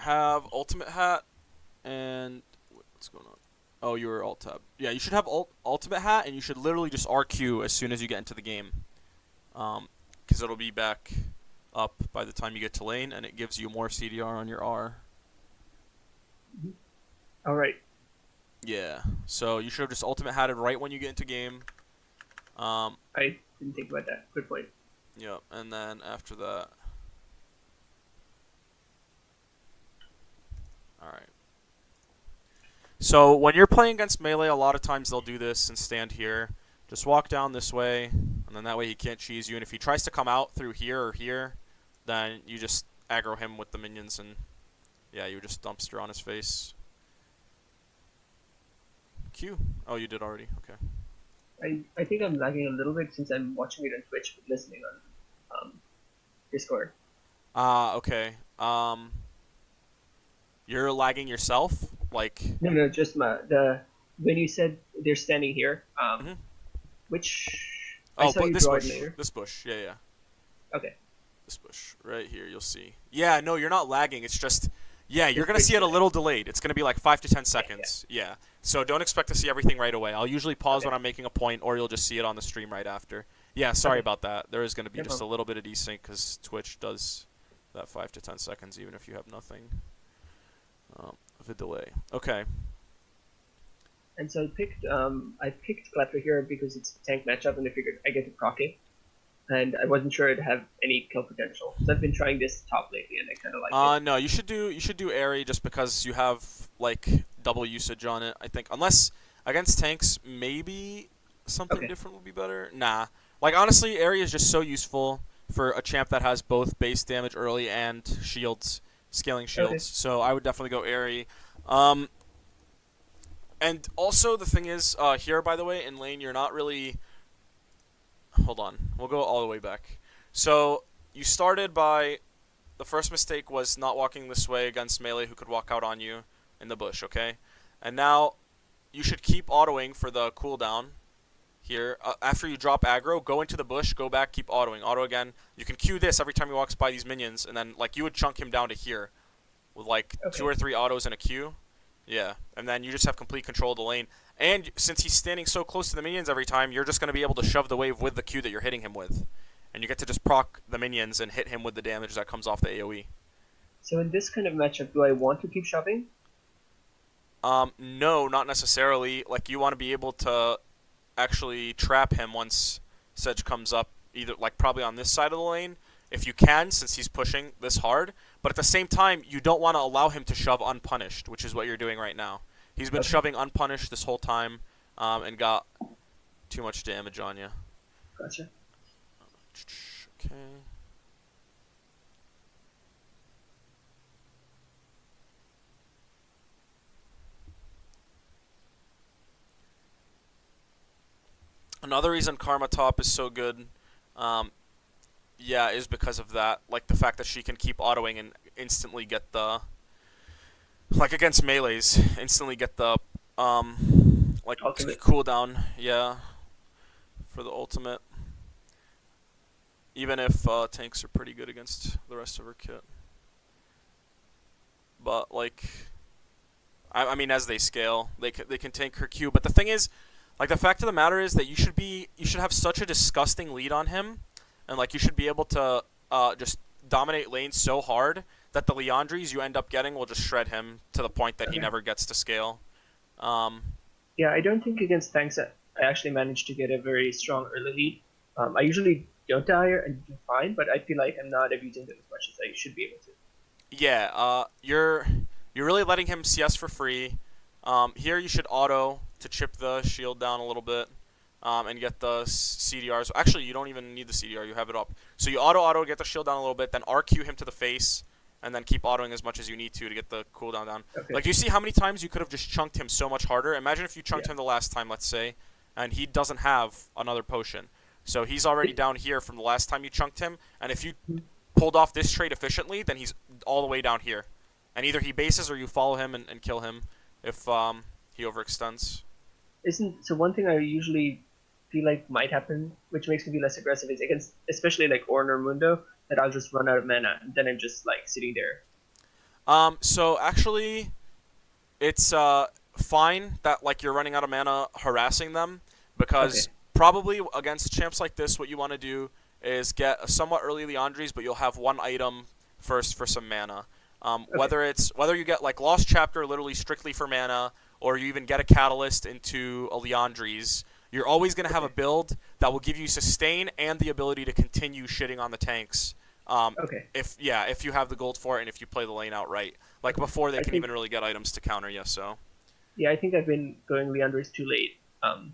have ultimate hat and what's going on? Oh, you were alt tab. Yeah, you should have ultimate hat, and you should literally just RQ as soon as you get into the game, because it'll be back up by the time you get to lane, and it gives you more CDR on your R. All right. Yeah, so you should have just ultimate hatted right when you get into game. I didn't think about that. Good point. Yep, and then after that, all right. So when you're playing against melee, a lot of times they'll do this and stand here. Just walk down this way, and then that way he can't cheese you. And if he tries to come out through here or here, then you just aggro him with the minions, and yeah, you just dumpster on his face. Q. Oh, you did already. Okay. I think I'm lagging a little bit since I'm watching it on Twitch, but listening on Discord. Okay. You're lagging yourself, like. No, just when you said they're standing here. Mhm. Which I Oh, saw but you this draw it bush. later. This bush. Yeah, yeah. Okay. This bush right here. You'll see. Yeah, no, you're not lagging. It's just. Yeah, you're It's gonna see Twitch it a delay. little delayed. It's gonna be like 5 to 10 Yeah. seconds. Yeah. So don't expect to see everything right away. I'll usually pause Okay. when I'm making a point, or you'll just see it on the stream right after. Yeah, sorry Okay. about that. There is gonna be No just a problem. little bit of desync because Twitch does that 5 to 10 seconds even if you have nothing of a delay. Okay. And so I picked Klepper here because it's a tank matchup, and I figured I get to proc it. And I wasn't sure it'd have any kill potential. So I've been trying this top lately, and I kind of like it. No, you should do Airy just because you have like double usage on it. I think unless against tanks, maybe something Okay. different would be better. Nah, like honestly, Airy is just so useful for a champ that has both base damage early and shields, scaling Okay. shields. So I would definitely go Airy. Um, and also the thing is, here by the way, in lane you're not really. Hold on, we'll go all the way back. So you started by the first mistake was not walking this way against melee who could walk out on you in the bush, okay? And now you should keep autoing for the cooldown here. After you drop aggro, go into the bush, go back, keep autoing. Auto again. You can Q this every time he walks by these minions, and then like you would chunk him down to here with like Okay. 2 or 3 autos and a Q. Yeah, and then you just have complete control of the lane. And since he's standing so close to the minions every time, you're just going to be able to shove the wave with the Q that you're hitting him with. And you get to just proc the minions and hit him with the damage that comes off the AoE. So in this kind of matchup, do I want to keep shoving? No, not necessarily. Like, you want to be able to actually trap him once Sedge comes up, either, like, probably on this side of the lane, if you can, since he's pushing this hard. But at the same time, you don't want to allow him to shove unpunished, which is what you're doing right now. He's been Okay. shoving unpunished this whole time, and got too much damage on you. Gotcha. Okay. Another reason Karma Top is so good, yeah, is because of that. Like the fact that she can keep autoing and instantly get the, like against melees, instantly get the, like Ultimate. cooldown. Yeah, for the ultimate. Even if tanks are pretty good against the rest of her kit. But like, I mean, as they scale, they can tank her Q. But the thing is, like the fact of the matter is that you should have such a disgusting lead on him, and like you should be able to just dominate lanes so hard that the Leandries you end up getting will just shred him to the point that he Okay. never gets to scale. Um, Yeah, I don't think against tanks I actually managed to get a very strong early lead. I usually don't die and do fine, but I feel like I'm not abusing them as much as I should be able to. yeah, you're really letting him CS for free. Here you should auto to chip the shield down a little bit. And get the CDRs. Actually, you don't even need the CDR. You have it up. So you auto, get the shield down a little bit, then RQ him to the face, and then keep autoing as much as you need to get the cooldown down. Okay. Like, you see how many times you could have just chunked him so much harder? Imagine if you chunked Yeah. him the last time, let's say, and he doesn't have another potion. So he's already down here from the last time you chunked him, and if you pulled off this trade efficiently, then he's all the way down here. And either he bases or you follow him and kill him if he overextends. Isn't so one thing I usually feel like might happen, which makes me be less aggressive, is against especially like Ornn or Mundo, that I'll just run out of mana and then I'm just like sitting there. So actually, it's fine that like you're running out of mana harassing them Okay. because probably against champs like this, what you want to do is get a somewhat early Leandries, but you'll have one item first for some mana. Okay. Whether you get like Lost Chapter literally strictly for mana, or you even get a Catalyst into a Leandries, you're always going to have a Okay. build that will give you sustain and the ability to continue shitting on the tanks. Okay. If you have the gold for it and if you play the lane out right, like Okay. before they I can think even really get items to counter you. So. yeah, I think I've been going Leandris too late.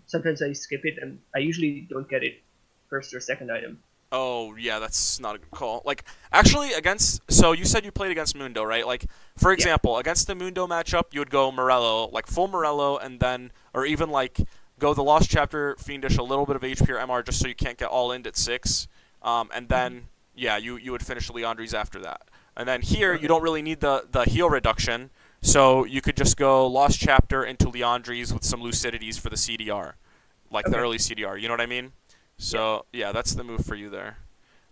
Sometimes I skip it, and I usually don't get it first or second item. Oh yeah, that's not a good call. Like actually against so you said you played against Mundo, right? Like for Yeah. example, against the Mundo matchup, you would go Morello, like full Morello and then or even like go the Lost Chapter Fiendish a little bit of HP or MR just so you can't get all in at 6. And Hmm. then yeah, you would finish Leandries after that. And then here you Okay. don't really need the heal reduction, so you could just go Lost Chapter into Leandries with some Lucidities for the CDR, like the Okay. early CDR. You know what I mean? Yeah. So yeah, that's the move for you there.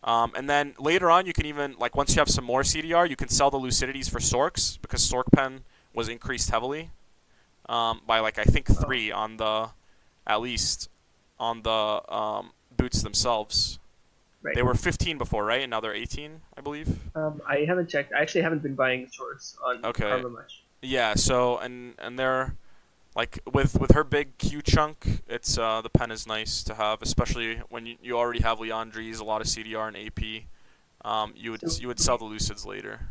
And then later on, you can even like once you have some more CDR, you can sell the Lucidities for Sorks because Sork Pen was increased heavily by like I think Oh, 3 on the at least on the boots themselves. right. They were 15 before, right? And now they're 18, I believe. I haven't checked. I actually haven't been buying swords on Okay. Karma much. Yeah. So and they're like with her big Q chunk, it's the pen is nice to have, especially when you already have Leandries, a lot of CDR and AP. So, You would sell the Lucids later.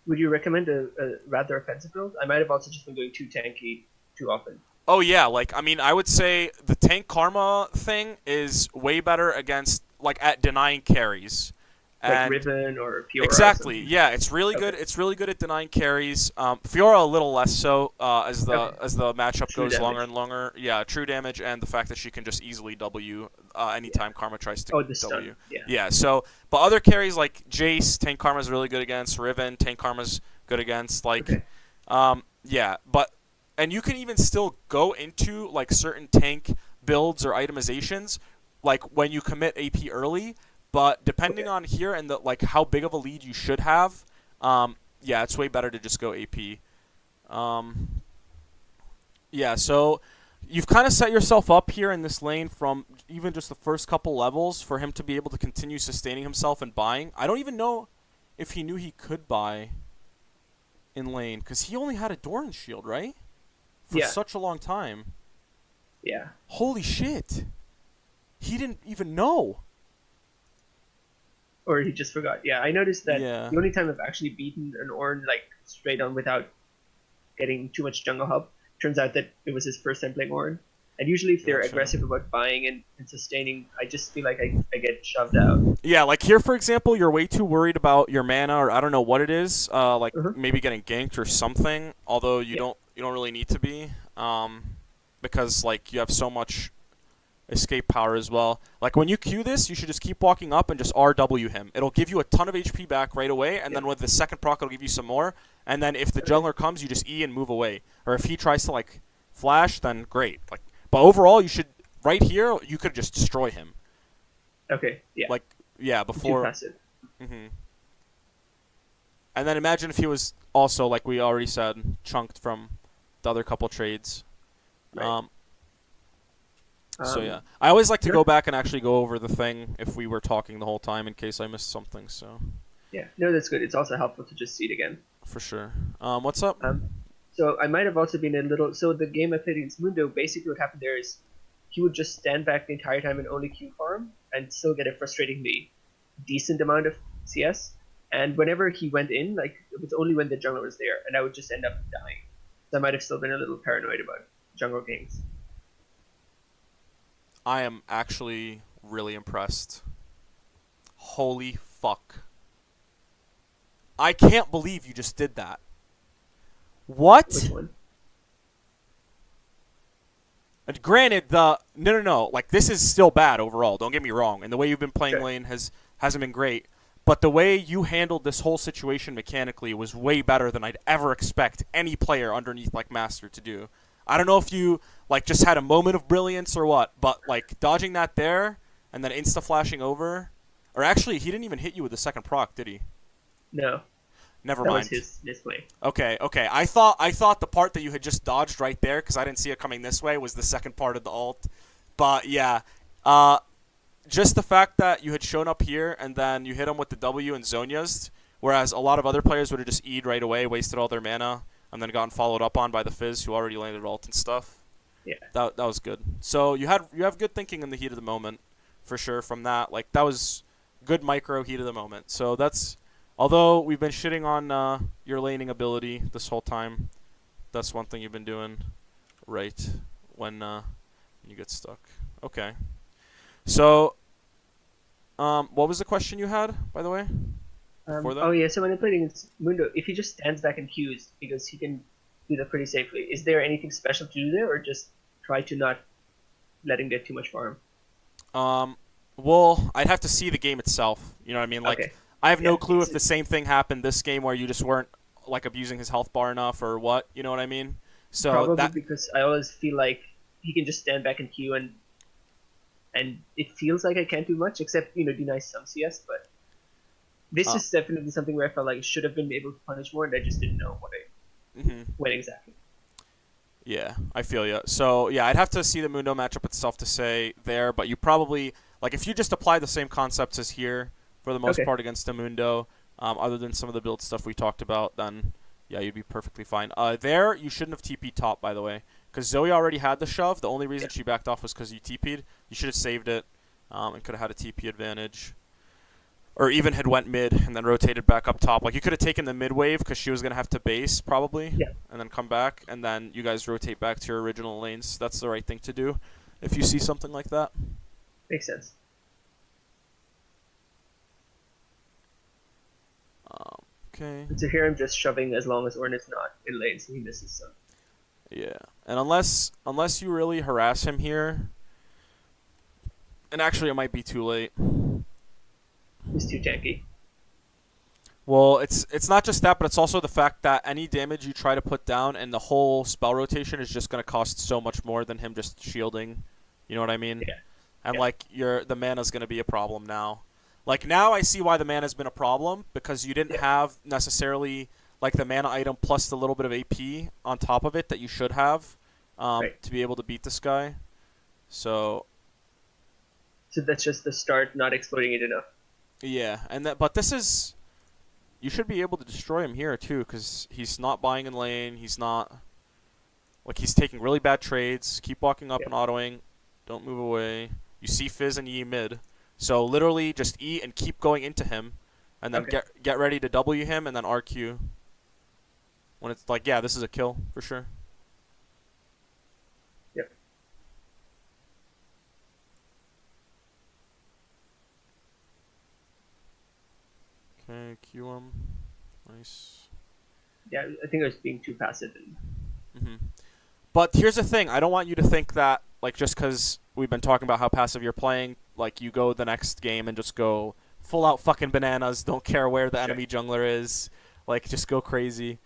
would you recommend a rather offensive build? I might have also just been going too tanky too often, Oh yeah, like I mean, I would say the tank karma thing is way better against like at denying carries, like and Riven or Fiora or exactly, something. yeah, it's really good. Okay. It's really good at denying carries. Fiora a little less so Okay. as the matchup True goes longer damage. and longer. Yeah, true damage and the fact that she can just easily W Yeah. anytime karma tries to Oh, the stun. W. Yeah. Yeah, so but other carries like Jace, tank karma's really good against. Riven, tank karma's good against. Like, Okay. yeah, but and you can even still go into like certain tank builds or itemizations like when you commit AP early, but depending Okay. on here and the like how big of a lead you should have, yeah, it's way better to just go AP. Um, yeah, so you've kind of set yourself up here in this lane from even just the first couple levels for him to be able to continue sustaining himself and buying. I don't even know if he knew he could buy in lane because he only had a Doran shield, right? For Yeah. such a long time. Yeah. Holy shit. He didn't even know. Or he just forgot. Yeah, I noticed that Yeah. the only time I've actually beaten an Ornn like straight on without getting too much jungle help turns out that it was his first time playing Ornn. And usually if they're Gotcha. aggressive about buying and sustaining, I just feel like I get shoved out. Yeah, like here, for example, you're way too worried about your mana, or I don't know what it is. Like Uh-huh. maybe getting ganked or something. Although Yeah. you don't really need to be, because like you have so much escape power as well. Like when you Q this, you should just keep walking up and just RW him. It'll give you a ton of HP back right away, and Yeah. then with the second proc, it'll give you some more. And then if the Okay. jungler comes, you just E and move away. Or if he tries to like flash, then great. Like, but overall, you should right here. You could just destroy him. Okay. Yeah. Like yeah, Too before. passive. Hmm. And then imagine if he was also like we already said, chunked from the other couple trades. Right. Um, so yeah, Um. I always like to No. go back and actually go over the thing if we were talking the whole time in case I missed something. So Yeah. No, that's good. It's also helpful to just see it again. for sure. What's up? Um. So I might have also been a little. So the game I played against Mundo, basically what happened there is he would just stand back the entire time and only Q farm and still get a frustratingly decent amount of CS. And whenever he went in, like it was only when the jungler was there, and I would just end up dying. So I might have still been a little paranoid about jungle ganks. I am actually really impressed. Holy fuck! I can't believe you just did that. Which What? one? And granted, the no. Like this is still bad overall. Don't get me wrong. And the way you've been playing Okay. lane hasn't been great. But the way you handled this whole situation mechanically was way better than I'd ever expect any player underneath like Master to do. I don't know if you like just had a moment of brilliance or what, but like dodging that there and then insta flashing over, or actually he didn't even hit you with the second proc, did he? No. Never That was mind. his play. Okay, okay. I thought the part that you had just dodged right there because I didn't see it coming this way was the second part of the ult. But yeah, uh, just the fact that you had shown up here and then you hit him with the W and Zonia's, whereas a lot of other players would have just E'd right away, wasted all their mana, and then gotten followed up on by the Fizz who already landed ult and stuff. Yeah. That was good. So you have good thinking in the heat of the moment, for sure. From that, like that was good micro heat of the moment. So that's although we've been shitting on your laning ability this whole time, that's one thing you've been doing right when you get stuck. Okay. So what was the question you had, by the way, before that? Oh yeah, so when I played against Mundo, if he just stands back and queues, because he can do that pretty safely, is there anything special to do there, or just try to not let him get too much farm? Well, I'd have to see the game itself. You know what I mean? Like, Okay. I have Yeah, no clue if the same thing happened this game where you just weren't like abusing his health bar enough or what. You know what I mean? So probably that because I always feel like he can just stand back and queue, and it feels like I can't do much except deny some CS. But this uh, is definitely something where I felt like I should have been able to punish more, and I just didn't know mhm. when exactly. Yeah, I feel you. So yeah, I'd have to see the Mundo matchup itself to say there, but you probably like if you just apply the same concepts as here for the most Okay. part against the Mundo, other than some of the build stuff we talked about, then yeah, you'd be perfectly fine. There you shouldn't have TP top by the way, because Zoe already had the shove. The only reason Yeah. she backed off was because you TP'd. You should have saved it, and could have had a TP advantage. Or even had went mid and then rotated back up top. Like you could have taken the mid wave because she was gonna have to base probably, Yeah. and then come back, and then you guys rotate back to your original lanes. That's the right thing to do, if you see something like that. Makes sense. Okay. And so here I'm just shoving as long as Ornn is not in lane, so he misses some. Yeah, and unless you really harass him here, and actually it might be too late. He's too tanky. Well, it's not just that, but it's also the fact that any damage you try to put down and the whole spell rotation is just going to cost so much more than him just shielding. You know what I mean? Yeah. And Yeah. like the mana's going to be a problem now. Like now I see why the mana's been a problem because you didn't Yeah. have necessarily like the mana item plus the little bit of AP on top of it that you should have Right. to be able to beat this guy. So So that's just the start, not exploiting it enough. yeah, but this is you should be able to destroy him here too because he's not buying in lane. He's not like he's taking really bad trades. Keep walking up Yeah. and autoing. Don't move away. You see Fizz and E mid. So literally just E and keep going into him, and then Okay. get ready to W him and then RQ. When it's like, yeah, this is a kill for sure. Yep. Okay, Q him. Nice. Yeah, I think I was being too passive. And hmm But here's the thing: I don't want you to think that like just because we've been talking about how passive you're playing, like you go the next game and just go full out fucking bananas. Don't care where the Sure. enemy jungler is. Like just go crazy.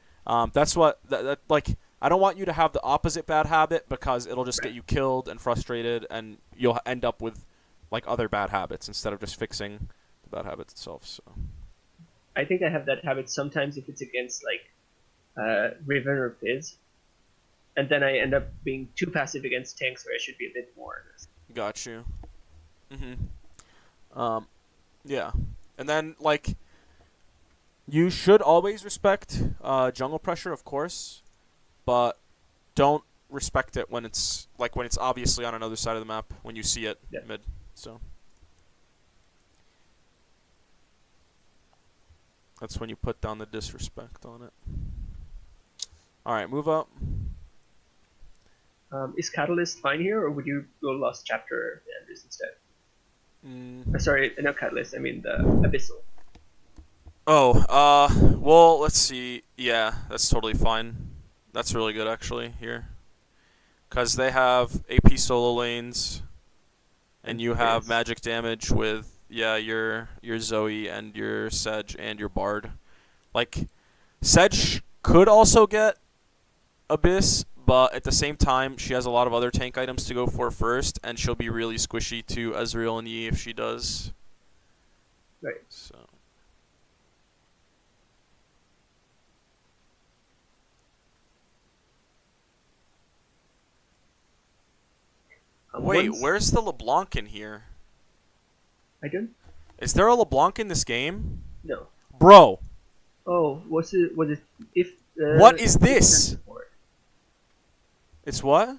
That's what that like. I don't want you to have the opposite bad habit because it'll just Right. get you killed and frustrated, and you'll end up with like other bad habits instead of just fixing the bad habits itself. So I think I have that habit sometimes if it's against like Riven or Fizz, and then I end up being too passive against tanks where I should be a bit more. got you. Yeah, and then like you should always respect jungle pressure, of course, but don't respect it when it's obviously on another side of the map when you see it Yeah. mid. So that's when you put down the disrespect on it. All right, move up. Is Catalyst fine here, or would you go Lost Chapter Andrews instead? Sorry, not Catalyst. I mean the Abyssal. Well, let's see. Yeah, that's totally fine. That's really good actually here, because they have AP solo lanes, and you have Fizz. magic damage with your Zoe and your Sedge and your Bard. Like Sedge could also get Abyss, but at the same time she has a lot of other tank items to go for first, and she'll be really squishy to Ezreal and E if she does. Right. So Wait, Once where's the LeBlanc in here? I don't Is there a LeBlanc in this game? know. Bro, Oh, was it if what is if there's this? support? It's what?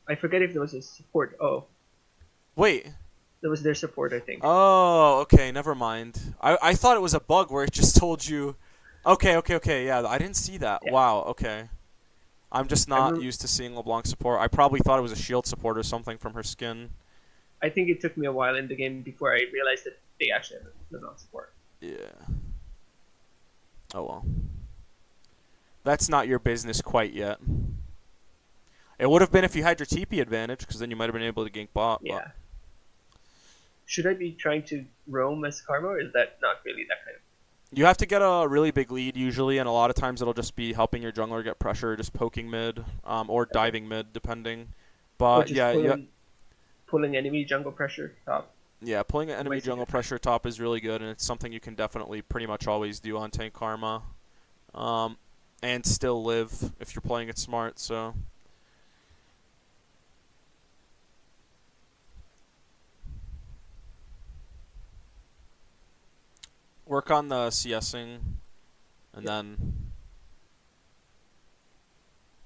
I forget if there was a support. Oh, Wait. that was their support, I think. Oh, okay, never mind. I thought it was a bug where it just told you. Okay, yeah, I didn't see that. Yeah, Wow, okay. I'm just I not remember, used to seeing LeBlanc support. I probably thought it was a shield support or something from her skin. I think it took me a while in the game before I realized that they actually have LeBlanc support. Yeah. Oh well. That's not your business quite yet. It would have been if you had your TP advantage, because then you might have been able to gank bot. But Yeah. Should I be trying to roam as Karma, or is that not really that kind of? you have to get a really big lead usually, and a lot of times it'll just be helping your jungler get pressure, just poking mid, or Okay. diving mid, depending. Or But just yeah, pulling enemy jungle pressure top. yeah, pulling an enemy Ways to jungle get pressure top is really good, and it's something you can definitely pretty much always do on tank Karma, and still live if you're playing it smart. So. Work on the CSing, and Yeah. then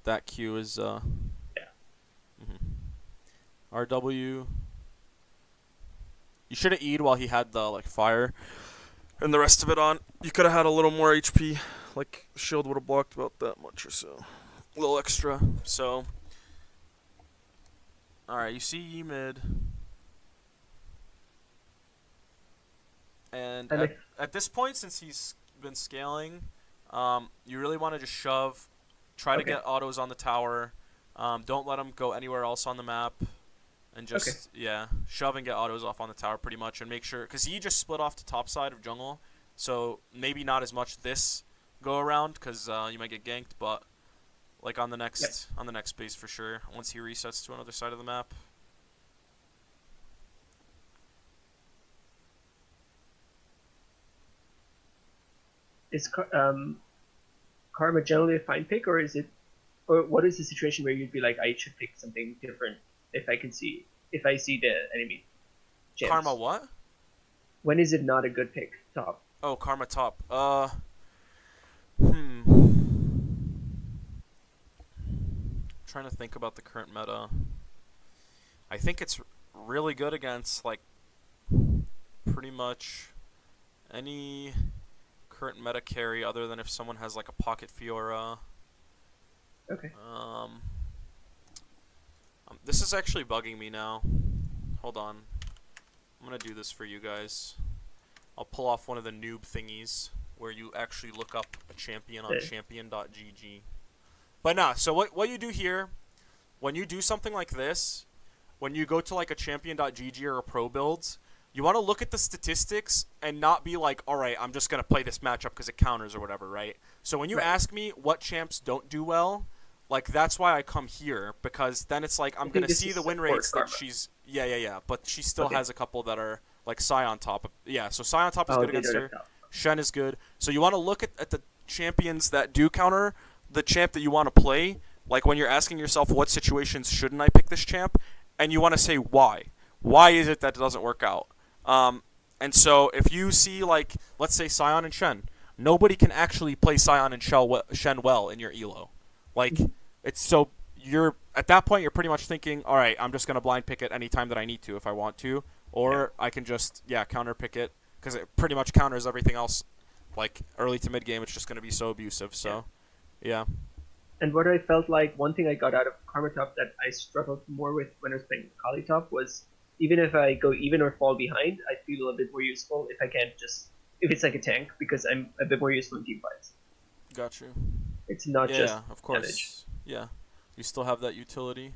that Q is Yeah. RW. You should have E'd while he had the like fire, and the rest of it on. You could have had a little more HP. Like shield would have blocked about that much or so, a little extra. So, all right, you see E mid, and And at this point, since he's been scaling, you really want to just shove, try to okay. get autos on the tower. Don't let him go anywhere else on the map, and Okay. just yeah, shove and get autos off on the tower pretty much, and make sure because he just split off the top side of jungle, so maybe not as much this go around because you might get ganked, but like on the next base for sure once he resets to another side of the map. Is Karma generally a fine pick, or is it, or what is the situation where you'd be like, I should pick something different if I see the enemy gems? Karma what? When is it not a good pick? Top. Oh, Karma top. Trying to think about the current meta. I think it's really good against like pretty much any current meta carry other than if someone has like a pocket Fiora. Okay. This is actually bugging me now. Hold on. I'm gonna do this for you guys. I'll pull off one of the noob thingies where you actually look up a champion on champion.gg. But nah, so what you do here, when you do something like this, when you go to like a champion.gg or a pro builds, you want to look at the statistics and not be like, all right, I'm just going to play this matchup because it counters or whatever, right? So when you ask me what champs don't do well, like that's why I come here, because then it's like I'm going to see the win rates that she's... Yeah. But she still has a couple that are like Scion top. Yeah, so Scion top is good against her. Shen is good. So you want to look at the champions that do counter the champ that you want to play. Like when you're asking yourself what situations shouldn't I pick this champ, and you want to say why. Why is it that it doesn't work out? And so if you see like, let's say Scion and Shen, nobody can actually play Scion and Shen well in your elo. Like it's so you're at that point you're pretty much thinking, all right, I'm just gonna blind pick it any time that I need to if I want to, or I can just counter pick it because it pretty much counters everything else. Like early to mid game, it's just gonna be so abusive. So yeah. And what I felt like, one thing I got out of Karma top that I struggled more with when I was playing Kali top was, even if I go even or fall behind, I feel a bit more useful if I can't just, if it's like a tank, because I'm a bit more useful in team fights. Got you. It's not just of course. damage. Yeah, you still have that utility.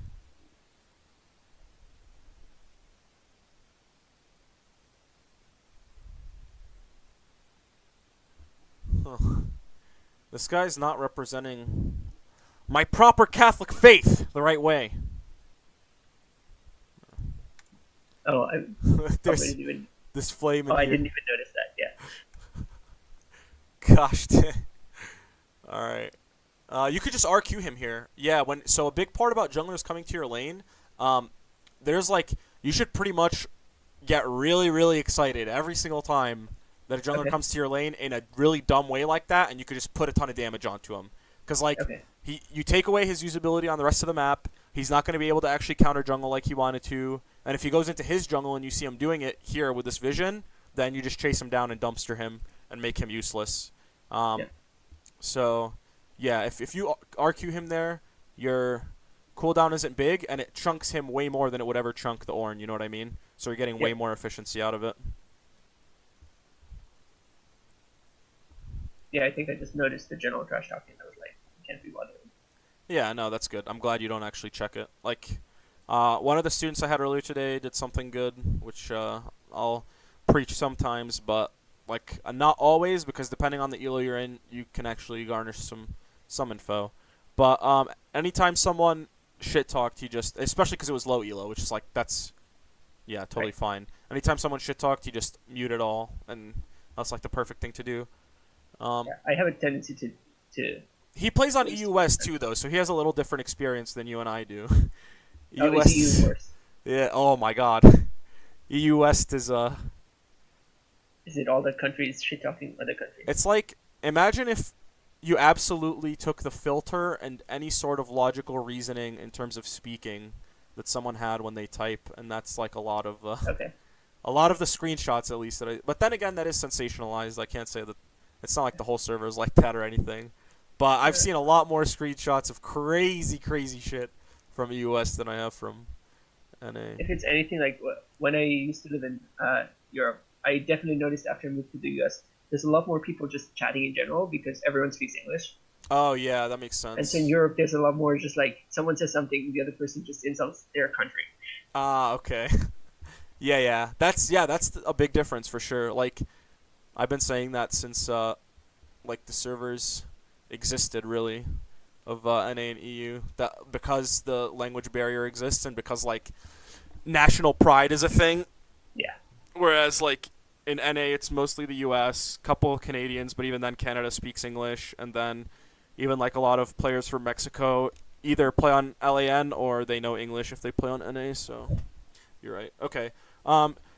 Huh. This guy's not representing my proper Catholic faith the right way. Oh, I There's didn't even. this flame in Oh, here. I didn't even notice that. Yeah. Gosh, all right. You could just RQ him here. Yeah. So a big part about junglers coming to your lane, Um, there's like you should pretty much get really really excited every single time that a jungler Okay. comes to your lane in a really dumb way like that, and you could just put a ton of damage onto him. Because like Okay. you take away his usability on the rest of the map, he's not going to be able to actually counter jungle like he wanted to. And if he goes into his jungle and you see him doing it here with this vision, then you just chase him down and dumpster him and make him useless. Yeah. Um, so yeah, if you RQ him there, your cooldown isn't big, and it chunks him way more than it would ever chunk the Ornn, you know what I mean? So you're getting Yeah. way more efficiency out of it. Yeah. I think I just noticed the general trash talking. I was like, can't be bothered. Yeah, no, that's good. I'm glad you don't actually check it. Like, one of the students I had earlier today did something good, which I'll preach sometimes, but like not always, because depending on the elo you're in, you can actually garnish some info. But anytime someone shit talked, he just, especially because it was low elo, which is like that's yeah totally Right. fine. Anytime someone shit talked, he just mute it all, and that's like the perfect thing to do. Um, Yeah. I have a tendency to he plays on waste. EU West too, though, so he has a little different experience than you and I do. Oh, EU is he even West, worse? yeah. Oh my God, EU West is Is it all the countries shit talking other countries? it's like imagine if you absolutely took the filter and any sort of logical reasoning in terms of speaking that someone had when they type, and that's like Okay. a lot of the screenshots at least that I. But then again, that is sensationalized. I can't say that it's not like the whole server is like that or anything. But I've Yeah. seen a lot more screenshots of crazy shit from US than I have from NA. If it's anything like when I used to live in Europe, I definitely noticed after I moved to the US, there's a lot more people just chatting in general because everyone speaks English. Oh yeah, that makes And so in sense. Europe, there's a lot more just like someone says something, the other person just insults their country. Ah, okay. That's a big difference for sure. Like I've been saying that since like the servers existed really of NA and EU, that because the language barrier exists and because like national pride is a thing. Yeah. Whereas like in NA it's mostly the US, couple of Canadians, but even then Canada speaks English, and then even like a lot of players from Mexico either play on LAN or they know English if they play on NA, so you're right. Okay.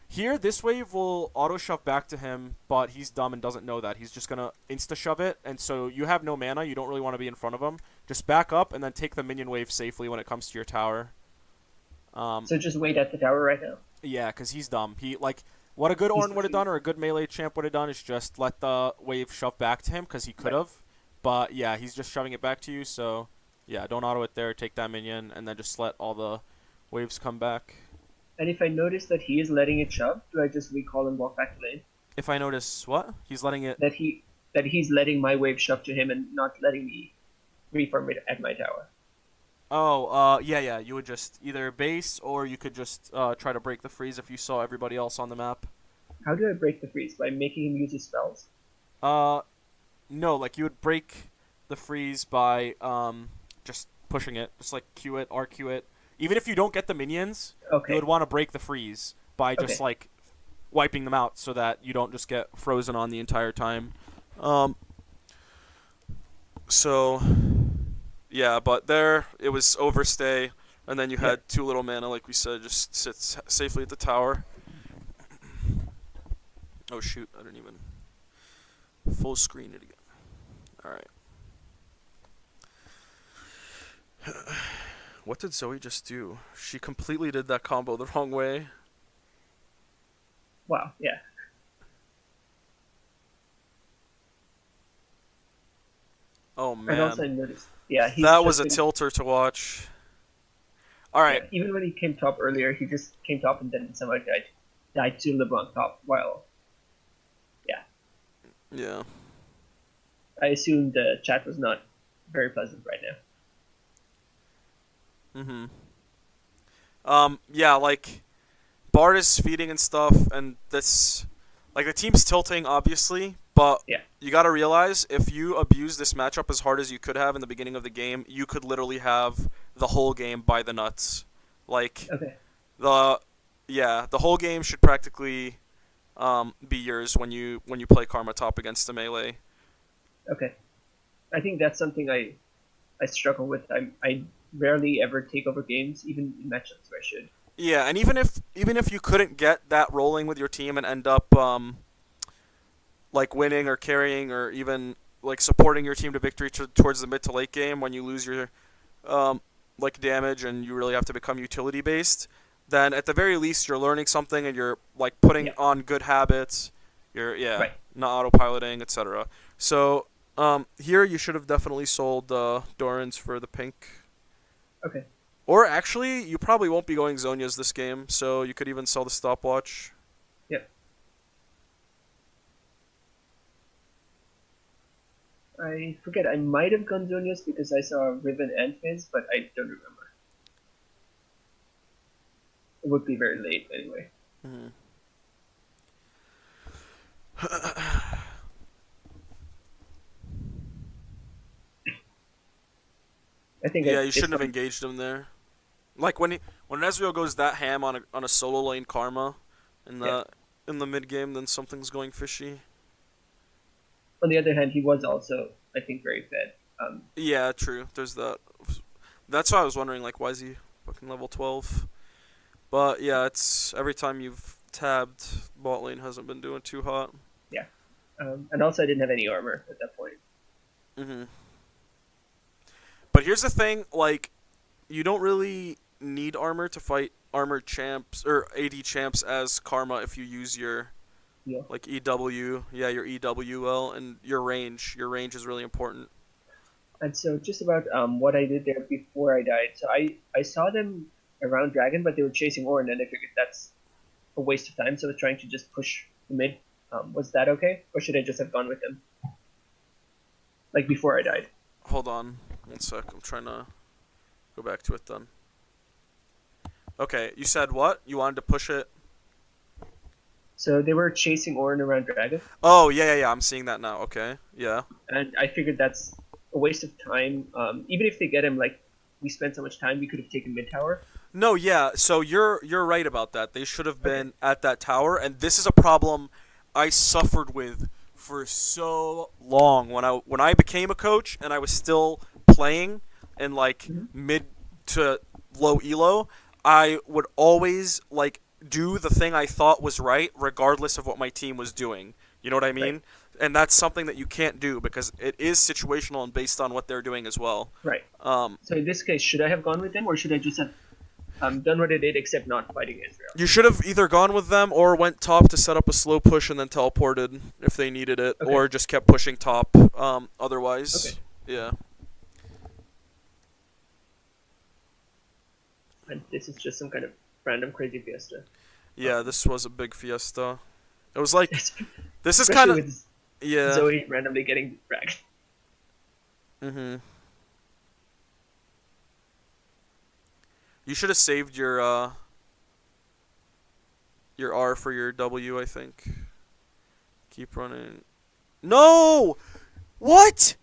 Here, this wave will auto shove back to him, but he's dumb and doesn't know that. He's just gonna insta shove it, and so you have no mana. You don't really want to be in front of him. Just back up and then take the minion wave safely when it comes to your tower. So just wait at the tower right now. Yeah, because he's dumb. He like what a good He's Ornn would have done or a good melee champ would have done is just let the wave shove back to him because he could right. have. But yeah, he's just shoving it back to you. So yeah, don't auto it there. Take that minion and then just let all the waves come back. And if I notice that he is letting it shove, do I just recall and walk back to lane? If I notice what he's letting it. That he's letting my wave shove to him and not letting me reform it at my tower. Oh, yeah. You would just either base or you could just try to break the freeze if you saw everybody else on the map. How do I break the freeze? By making him use his spells? Uh, no, like you would break the freeze by just pushing it, just like Q it, RQ it. Even if you don't get the minions, you Okay. would want to break the freeze by just Okay. like wiping them out so that you don't just get frozen on the entire time. Um, so yeah, but there it was overstay, and then you Yeah. had too little mana, like we said, just sits safely at the tower. Oh shoot, I didn't even full screen it again. All right. What did Zoe just do? She completely did that combo the wrong way. Wow. Yeah. Oh And also I man, noticed. Yeah, he's that just was a been, tilter to watch. All right. yeah, even when he came top earlier, he just came top and then somehow died to LeBron top. While Yeah. I assume the chat was not very pleasant right now. Mhm. Yeah, like Bard is feeding and stuff, and this, like the team's tilting obviously, but Yeah. you got to realize if you abuse this matchup as hard as you could have in the beginning of the game, you could literally have the whole game by the nuts. Like Okay. the the whole game should practically be yours when you play Karma top against the melee. Okay. I think that's something I struggle with. I rarely ever take over games, even in matchups where I should. Yeah, and even if you couldn't get that rolling with your team and end up like winning or carrying or even like supporting your team to victory towards the mid to late game when you lose your um, like damage and you really have to become utility based, then at the very least you're learning something and you're like putting Yeah, on good habits. You're right. not autopiloting, etc. So here you should have definitely sold Dorans for the pink. Okay. Or actually, you probably won't be going Zonias this game, so you could even sell the stopwatch. Yep. I forget. I might have gone Zonius because I saw Riven and Fizz, but I don't remember. It would be very late anyway. Mm-hmm. I think Yeah, at you this shouldn't have point, engaged him there. Like when Ezreal goes that ham on a solo lane Karma in yeah. the mid game, then something's going fishy. On the other hand, he was also, I think, very fed. Yeah, true. There's that. That's why I was wondering, like, why is he fucking level 12? But yeah, it's every time you've tabbed, bot lane hasn't been doing too hot. Yeah. And also, I didn't have any armor at that point. Hmm. But here's the thing, like, you don't really need armor to fight armored champs or AD champs as Karma if you use your Yeah. like EW, yeah, your EWL and your range. Your range is really important. And so, just about what I did there before I died. So I saw them around Dragon, but they were chasing Ornn, and I figured that's a waste of time. So I was trying to just push the mid. Was that okay, or should I just have gone with them? Like before I died. Hold on, one sec. I'm trying to go back to it then. Okay, you said what? You wanted to push it? So they were chasing Ornn around Dragon, Oh, yeah. I'm seeing that now. Okay, yeah. and I figured that's a waste of time. Even if they get him, like we spent so much time, we could have taken mid tower. No, yeah. So you're right about that. They should have Okay. been at that tower, and this is a problem I suffered with for so long when I became a coach and I was still playing in like Mm-hmm. mid to low elo. I would always like do the thing I thought was right, regardless of what my team was doing. You know what I Right. mean? And that's something that you can't do because it is situational and based on what they're doing as well. Right. Um, So in this case, should I have gone with them, or should I just have done what I did, except not fighting Israel? You should have either gone with them or went top to set up a slow push and then teleported if they needed it, Okay. or just kept pushing top. Okay. Otherwise, yeah, And this is just some kind of random crazy fiesta. yeah. This was a big fiesta. It was like this is kind Especially of with yeah. Zoe randomly getting dragged. Mhm. You should have saved your R for your W. I think. Keep running. No. What?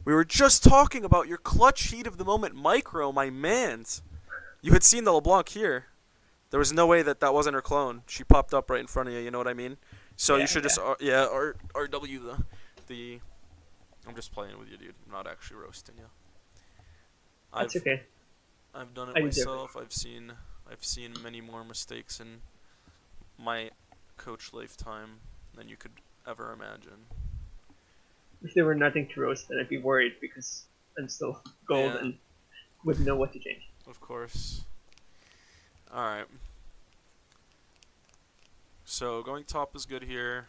We were just talking about your clutch heat of the moment micro, my mans. You had seen the LeBlanc here. There was no way that that wasn't her clone. She popped up right in front of you. You know what I mean? So you Yeah, should yeah. just yeah RW the. I'm just playing with you, dude. I'm not actually roasting you. That's I've okay. I've done it I deserve it. myself. I've seen many more mistakes in my coach lifetime than you could ever imagine. If there were nothing to roast, then I'd be worried because I'm still gold Yeah, and wouldn't know what to change. of course. All right. So going top is good here.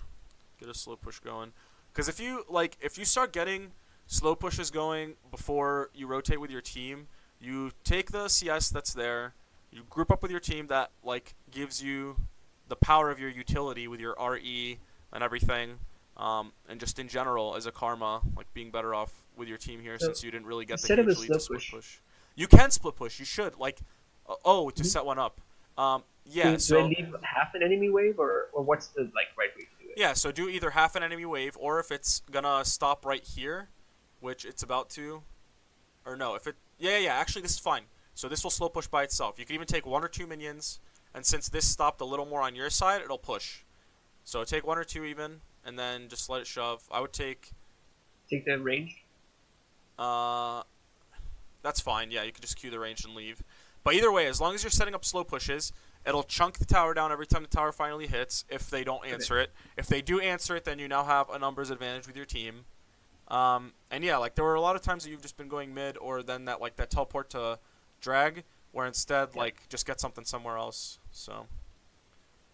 Get a slow push going. Because if you start getting slow pushes going before you rotate with your team, you take the CS that's there, you group up with your team that like gives you the power of your utility with your RE and everything, and just in general as a karma, like being better off with your team here So since you didn't really get the instead of a huge lead slow to split push, push. You can split push. You should like, to mhm, set one up. Yeah. do I So leave half an enemy wave, or what's the like right way to do it? yeah, so do either half an enemy wave, or if it's gonna stop right here, which it's about to, or no, if it, yeah, actually this is fine. So this will slow push by itself. You can even take one or two minions, and since this stopped a little more on your side, it'll push. So take one or two even, and then just let it shove. I would take, Take the range. uh, that's fine. Yeah, you can just queue the range and leave. But either way, as long as you're setting up slow pushes, it'll chunk the tower down every time the tower finally hits. If they don't Okay. answer it, if they do answer it, then you now have a numbers advantage with your team. And yeah, like there were a lot of times that you've just been going mid, or then that teleport to drag, where instead Yeah. like just get something somewhere else. So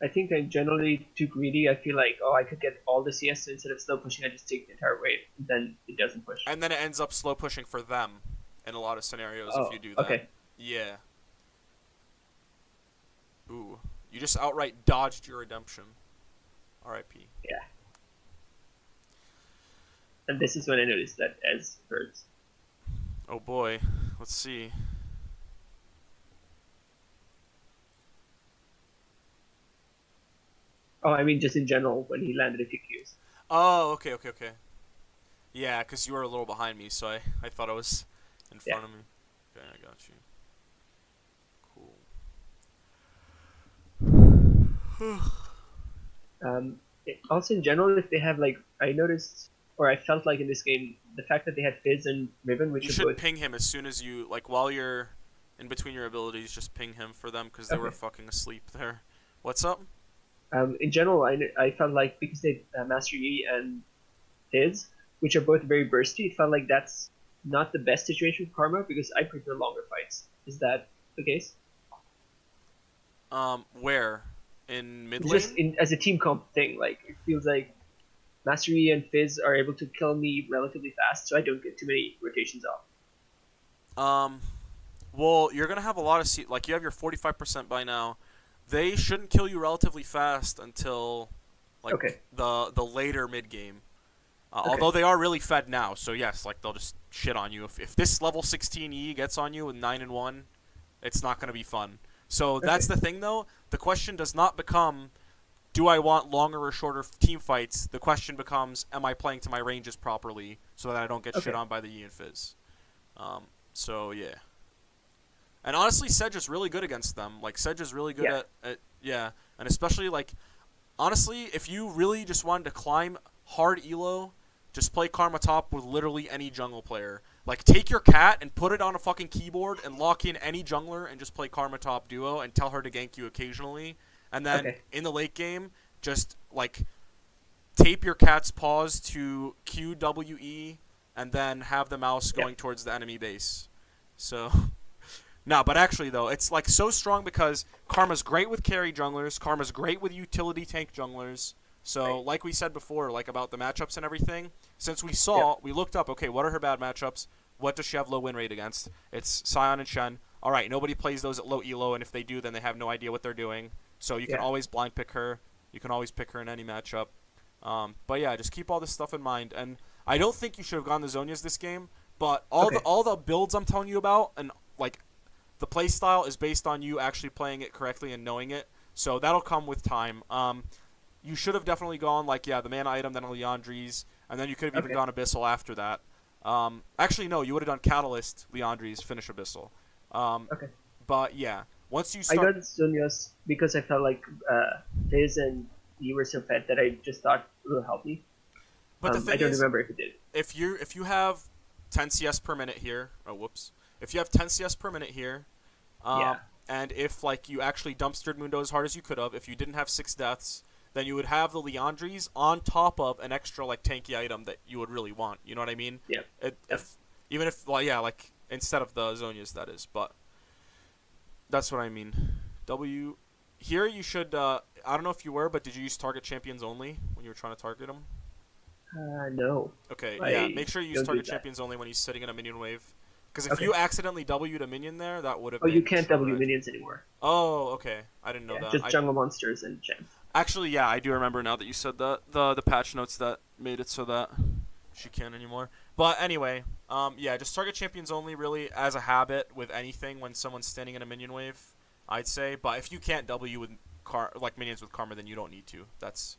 I think I'm generally too greedy. I feel like, oh, I could get all the CS, so instead of slow pushing, I just take the entire wave. Then it doesn't push. and then it ends up slow pushing for them in a lot of scenarios if Oh, you do that. okay. Yeah. Ooh, you just outright dodged your redemption. R.I.P. Yeah. And this is when I noticed that as hurts. Oh boy, let's see. Oh, I mean, just in general, when he landed a few Qs. Oh, okay, okay, okay. Yeah, because you were a little behind me, so I thought I was in Yeah. front of me. Okay, I got you. Cool. Also, in general, if they have like, I noticed or I felt like in this game, the fact that they had Fizz and Riven, You which are should both ping him as soon as you like while you're in between your abilities. Just ping him for them because they were okay. fucking asleep there. What's up? In general, I felt like because they Master Yi and Fizz, which are both very bursty, it felt like that's not the best situation for Karma because I prefer longer fights. Is that the case? Where? In mid Just lane? in as a team comp thing, like it feels like Master Yi and Fizz are able to kill me relatively fast, so I don't get too many rotations off. Um, well, you're gonna have a lot of like you have your 45% by now. They shouldn't kill you relatively fast until like Okay, the later mid game. okay, Although they are really fed now, so yes, like they'll just shit on you. If this level 16 E gets on you with 9-1, it's not gonna be fun. So that's okay, the thing, though. The question does not become, do I want longer or shorter team fights? The question becomes, am I playing to my ranges properly so that I don't get shit okay. on by the Yi and Fizz? So yeah. And honestly, Sedge is really good against them. Like Sedge is really good Yeah, at yeah, and especially like honestly, if you really just wanted to climb hard elo, just play Karma top with literally any jungle player. Like take your cat and put it on a fucking keyboard and lock in any jungler and just play Karma top duo and tell her to gank you occasionally. And then okay, in the late game, just like tape your cat's paws to QWE and then have the mouse yeah, going towards the enemy base. So no, but actually though, it's like so strong because Karma's great with carry junglers, Karma's great with utility tank junglers. So, right, like we said before, like about the matchups and everything, since yeah, we looked up, okay, what are her bad matchups? What does she have low win rate against? It's Sion and Shen. All right, nobody plays those at low elo, and if they do, then they have no idea what they're doing. So you can yeah. always blind pick her. You can always pick her in any matchup. But yeah, just keep all this stuff in mind. And I don't think you should have gone the Zonias this game, but Okay, all the builds I'm telling you about and like the play style is based on you actually playing it correctly and knowing it. So that'll come with time. You should have definitely gone like the mana item, then a Leandries, and then you could have even okay, gone Abyssal after that. Actually, no, you would have done Catalyst, Leandries, finish Abyssal. Um, okay. but yeah, once you I start, got Zunios because I felt like Fizz and you were so fed that I just thought it will help me. but the I thing don't is, remember if it did. if you have 10 CS per minute here, oh whoops, if you have 10 CS per minute here, Yeah, um, and if like you actually dumpstered Mundo as hard as you could have, if you didn't have 6 deaths, then you would have the Leandries on top of an extra like tanky item that you would really want. You know what I mean? yeah, yeah. If even if well yeah like instead of the Zonias that is, but that's what I mean. W here you should I don't know if you were, but did you use target champions only when you were trying to target them? No, Okay, yeah. I Make sure you use don't do target that. champions only when he's sitting in a minion wave. Because if Okay. you accidentally W'd a minion there, that would have Oh, you been can't W trash. minions anymore. Oh, okay. I didn't know Yeah, that. just jungle monsters and champs. Actually, yeah, I do remember now that you said that the patch notes that made it so that she can't anymore. But anyway, yeah, just target champions only really as a habit with anything when someone's standing in a minion wave, I'd say. But if you can't W with like minions with Karma, then you don't need to. That's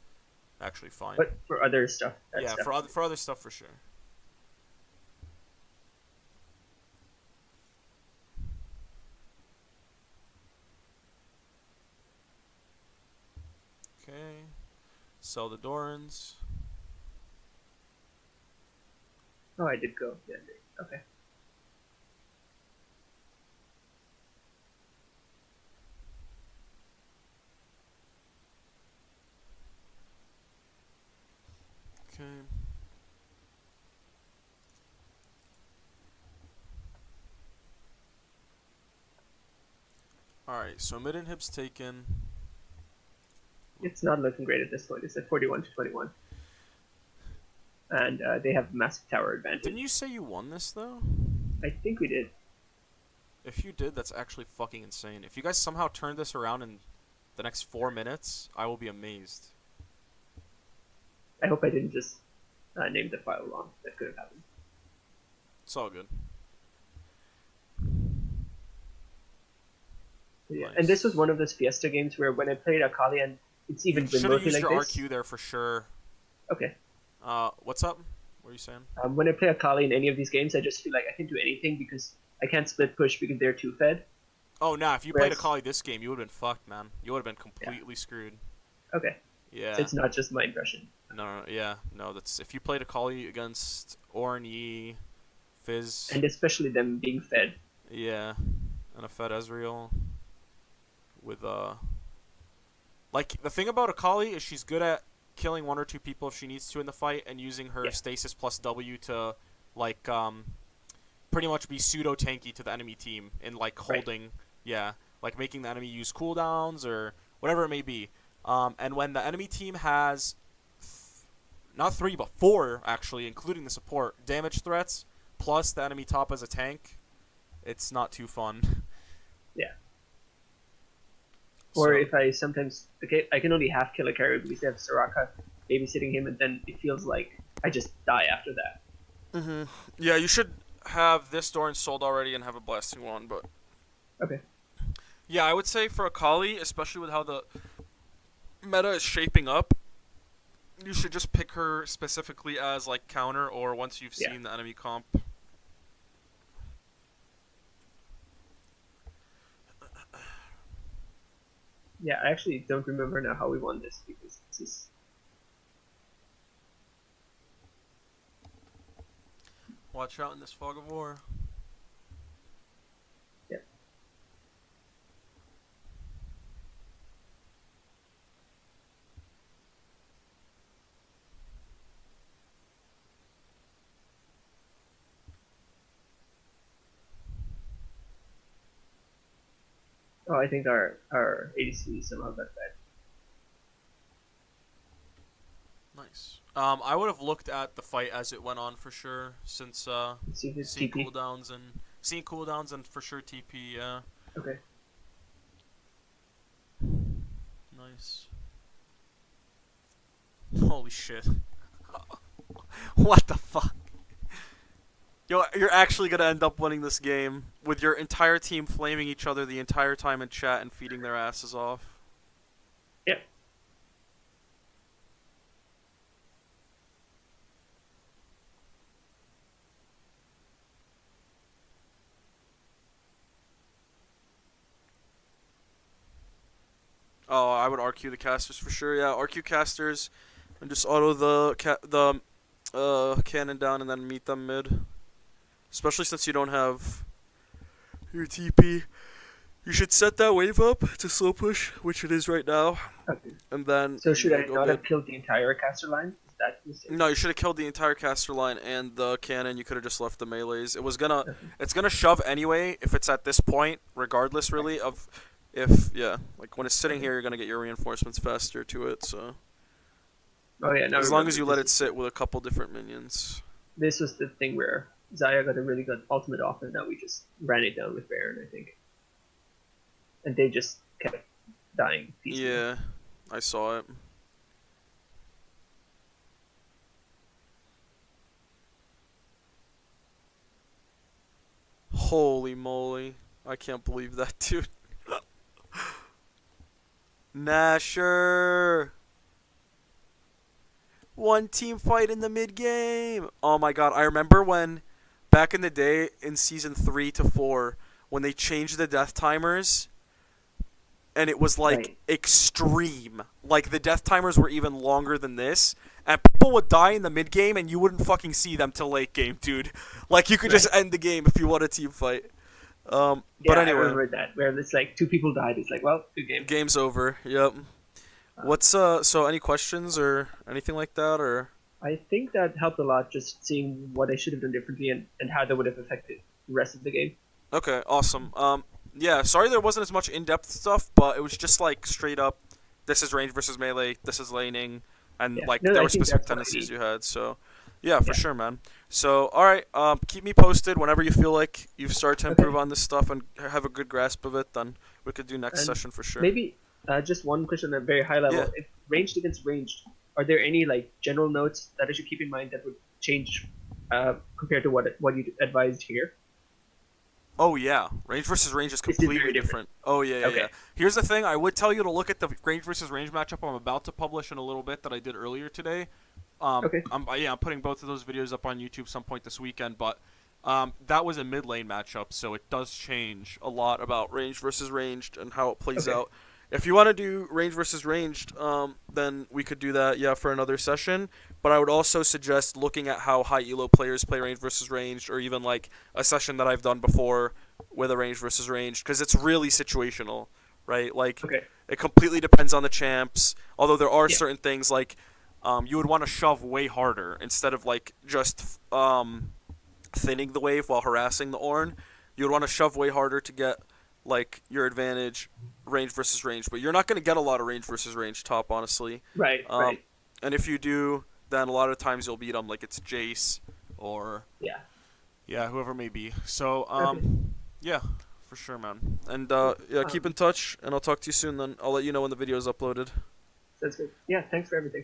actually fine. But for other stuff, that's Yeah, definitely for other stuff for sure. Okay. Sell the Dorans. Oh, I did go. Yeah, okay. Alright, so mid inhib's taken. It's not looking great at this point. It's at 41 to 21, and they have massive tower Didn't advantage. you say you won this, though? I think we did. If you did, that's actually fucking insane. If you guys somehow turn this around in the next 4 minutes, I will be amazed. I hope I didn't just name the file wrong. That could have happened. It's all good. Yeah, Nice. and this was one of those Fiesta games where when I played Akali and it's You even should have remotely used like your this. RQ there for sure. Okay. What's up? What are you saying? When I play Akali in any of these games, I just feel like I can do anything because I can't split push because they're too fed. Oh, nah, if you played Whereas, Akali this game, you would have been fucked, man. You would have been completely screwed. okay, so Yeah. it's not just my impression. Yeah. No, that's if you played Akali against Ornn, Yi, Fizz, And especially them being fed. yeah, and a Fed Ezreal with like the thing about Akali is she's good at killing one or two people if she needs to in the fight and using her Yeah. stasis plus W to like pretty much be pseudo tanky to the enemy team in like holding, yeah, like making the enemy use cooldowns or whatever it may be. And when the enemy team has not three but four actually, including the support damage threats plus the enemy top as a tank, it's not too fun. Yeah. Or So- if I sometimes okay, I can only half kill a carry because they have Soraka babysitting him, and then it feels like I just die after that. Yeah, you should have this Doran sold already and have a blasting one, but Okay. yeah, I would say for Akali, especially with how the meta is shaping up, you should just pick her specifically as like counter or once you've Yeah. seen the enemy comp. Yeah, I actually don't remember now how we won this because this is Watch out in this fog of war. yeah. Oh, I think our ADC somehow got bad. Nice. I would have looked at the fight as it went on for sure, since Let's see if it's seeing TP. cooldowns and for sure TP. Yeah. Okay. Nice. Holy shit. What the fuck? Yo, you're actually gonna end up winning this game with your entire team flaming each other the entire time in chat and feeding their asses off. Yeah. Oh, I would RQ the casters for sure. Yeah, RQ casters, and just auto the cannon down and then meet them mid. Especially since you don't have your TP. You should set that wave up to slow push, which it is right now, Okay. and then. So should I go not mid. have killed the entire caster line? Is that the mistake? No, you should have killed the entire caster line and the cannon. You could have just left the melees. It was gonna, Okay. it's gonna shove anyway if it's at this point, regardless really of, if yeah, like when it's sitting here, you're gonna get your reinforcements faster to it. So Oh yeah. Now as long remember, as you let this it sit with a couple different minions. This was the thing where Zaya got a really good ultimate off, and now we just ran it down with Baron, I think. And they just kept dying peacefully. Yeah, I saw it. Holy moly. I can't believe that, dude. Nasher! One team fight in the mid game! Oh my god, I remember when, back in the day, in season 3 to 4, when they changed the death timers, and it was like Right. extreme. Like the death timers were even longer than this, and people would die in the mid game, and you wouldn't fucking see them till late game, dude. Like you could just end the game if you want a team fight. Yeah, But I anyway, remember that, where it's like 2 people died. It's like, well, good game. game's over. Yep. What's so any questions or anything like that or? I think that helped a lot, just seeing what I should have done differently and how that would have affected the rest of the game. Okay, awesome. Yeah, sorry there wasn't as much in-depth stuff, but it was just like straight up, this is range versus melee, this is laning, and Yeah. like No, there I were think specific that's what I tendencies need. you had. So, yeah, for Yeah. sure, man. So, all right, keep me posted whenever you feel like you've started to improve Okay. on this stuff and have a good grasp of it. Then we could do next And session for sure. maybe just one question at a very high Yeah. level. If ranged against ranged, are there any like general notes that I should keep in mind that would change compared to what you advised here? Oh yeah, range versus range is This is very completely different. different. Oh yeah, yeah, Okay. yeah. Here's the thing: I would tell you to look at the range versus range matchup I'm about to publish in a little bit that I did earlier today. Okay. I'm putting both of those videos up on YouTube some point this weekend, but that was a mid lane matchup, so it does change a lot about range versus ranged and how it plays Okay. out. If you want to do range versus ranged, then we could do that, yeah, for another session. But I would also suggest looking at how high elo players play range versus ranged, or even like a session that I've done before with a range versus ranged, because it's really situational, right? Like Okay. it completely depends on the champs. Although there are Yeah. certain things like you would want to shove way harder instead of like just thinning the wave while harassing the Ornn. You would want to shove way harder to get like your advantage range versus range, but you're not going to get a lot of range versus range top, honestly. Right. Um, Right. and if you do, then a lot of times you'll beat them like it's Jace or Yeah. yeah, whoever it may be. So Okay. yeah, for sure, man. And Cool. yeah, keep in touch, and I'll talk to you soon. Then I'll let you know when the video is uploaded. Sounds good. Yeah. Thanks for everything.